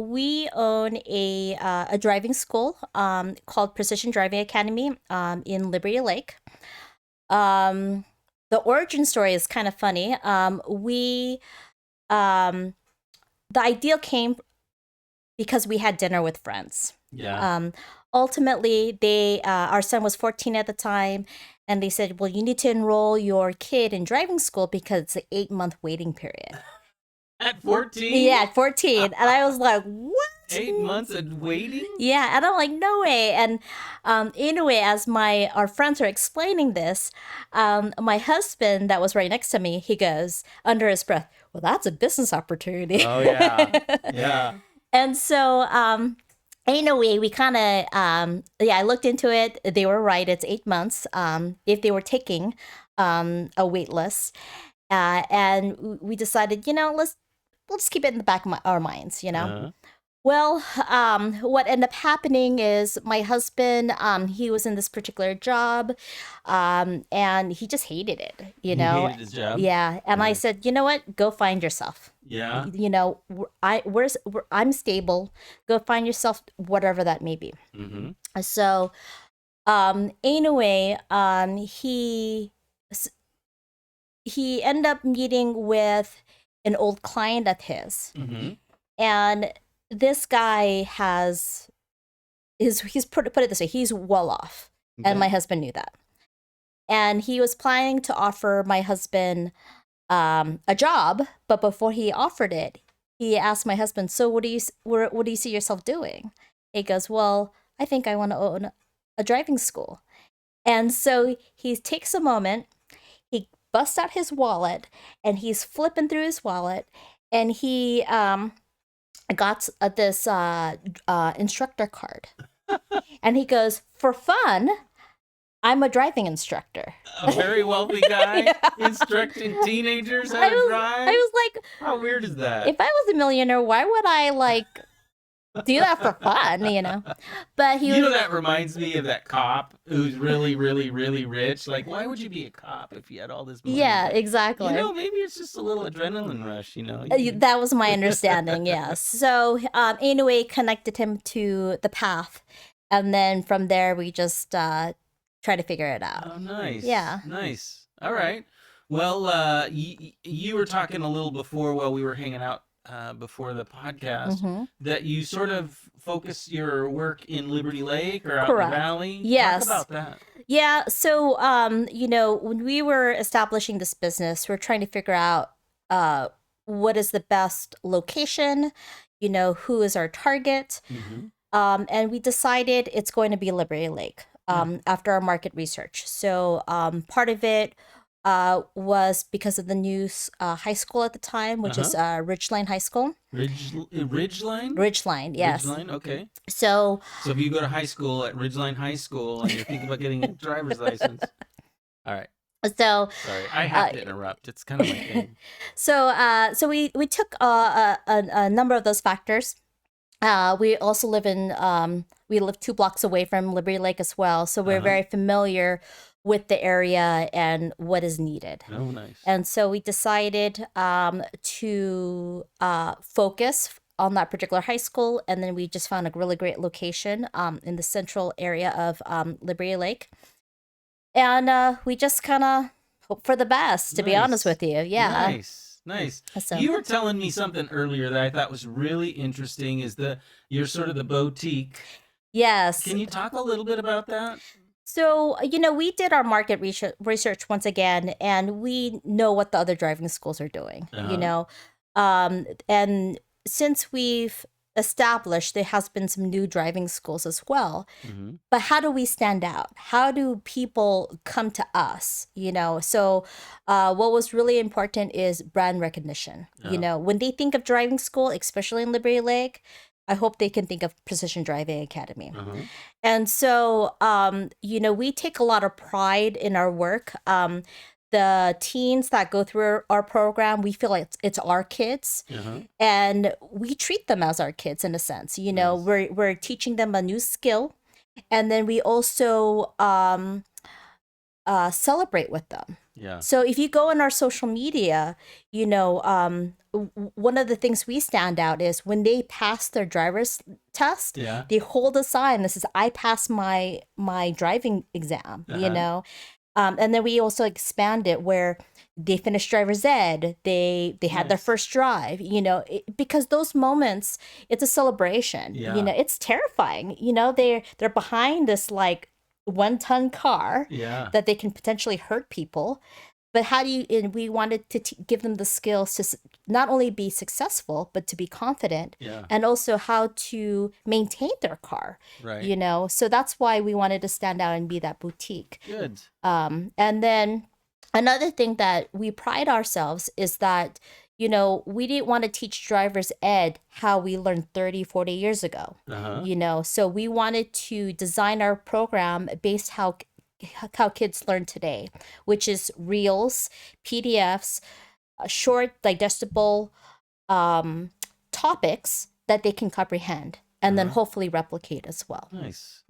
We own a driving school called Precision Driving Academy in Liberty Lake. Um, the origin story is kind of funny. Um, the idea came because we had dinner with friends. Yeah. Ultimately, our son was 14 at the time, and they said, "Well, you need to enroll your kid in driving school because it's an 8-month waiting period." At 14? Yeah, at 14, and I was like, "What?" 8 months of waiting? Yeah, and I'm like, no way. And anyway, as our friends are explaining this, my husband that was right next to me, he goes under his breath, "Well, that's a business opportunity." Oh, yeah. Yeah. And so, anyway, we kind of, yeah, I looked into it. They were right. It's 8 months if they were taking a wait list. And we decided, we'll just keep it in the back of our minds, Uh-huh. Well, what ended up happening is my husband, he was in this particular job, and he just hated it, He hated his job? Yeah, and I said, you know what? Go find yourself. Yeah. I'm stable. Go find yourself, whatever that may be. Mm-hmm. So, anyway, he ended up meeting with an old client of his, Mm-hmm. and this guy he's put it this way, he's well off. Okay. And my husband knew that. And he was planning to offer my husband a job, but before he offered it, he asked my husband, "So what do you see yourself doing?" He goes, "Well, I think I want to own a driving school." And so he takes a moment, he busts out his wallet, and he's flipping through his wallet, and he got this instructor card. And he goes, "For fun, I'm a driving instructor." A very wealthy guy Yeah. instructing teenagers how to drive? I was like, how weird is that? if I was a millionaire, why would I do that for fun, But that reminds me of that cop who's really, really, really rich. Like, why would you be a cop if you had all this money? Yeah, exactly. Maybe it's just a little adrenaline rush, That was my understanding, yes. So anyway, connected him to the path. And then from there, we just try to figure it out. Oh, nice. Yeah. Nice. All right. Well, you were talking a little before while we were hanging out before the podcast that you sort of focus your work in Liberty Lake or out in the valley. Yes. Talk about that. Yeah. So, when we were establishing this business, we're trying to figure out what is the best location, who is our target. And we decided it's going to be Liberty Lake after our market research. So part of it was because of the new high school at the time, which is Ridgeline High School. Ridgeline? Ridgeline, yes. Ridgeline, okay. So if you go to high school at Ridgeline High School and you're thinking about getting a driver's license, all right. So sorry, I have to interrupt. It's kind of my thing. So we took a number of those factors. We also live 2 blocks away from Liberty Lake as well, so we're very familiar with the area and what is needed. Oh, nice. And so we decided to focus on that particular high school, and then we just found a really great location in the central area of Liberty Lake. And we just kind of hope for the best, to be honest with you. Yeah. Nice. So, you were telling me something earlier that I thought was really interesting, is you're sort of the boutique. Yes. Can you talk a little bit about that? So, we did our market research once again, and we know what the other driving schools are doing, and since we've established there has been some new driving schools as well. But how do we stand out? How do people come to us? So what was really important is brand recognition. When they think of driving school, especially in Liberty Lake, I hope they can think of Precision Driving Academy. And so we take a lot of pride in our work. The teens that go through our program, we feel like it's our kids, and we treat them as our kids in a sense. We're teaching them a new skill, and then we also celebrate with them. Yeah. So if you go on our social media, one of the things we stand out is when they pass their driver's test, Yeah. they hold a sign that says, "I passed my driving exam," and then we also expand it where they finished driver's ed, they had their Nice. first drive, because those moments, it's a celebration. Yeah. It's terrifying. They're behind this like 1-ton car Yeah. that they can potentially hurt people. But how do you, and we wanted to give them the skills to not only be successful, but to be confident, Yeah. and also how to maintain their car, Right. So that's why we wanted to stand out and be that boutique. Good. And then another thing that we pride ourselves is that, we didn't want to teach driver's ed how we learned 30, 40 years ago, so we wanted to design our program based how kids learn today, which is reels, PDFs, short, digestible topics that they can comprehend and then hopefully replicate as well. Nice.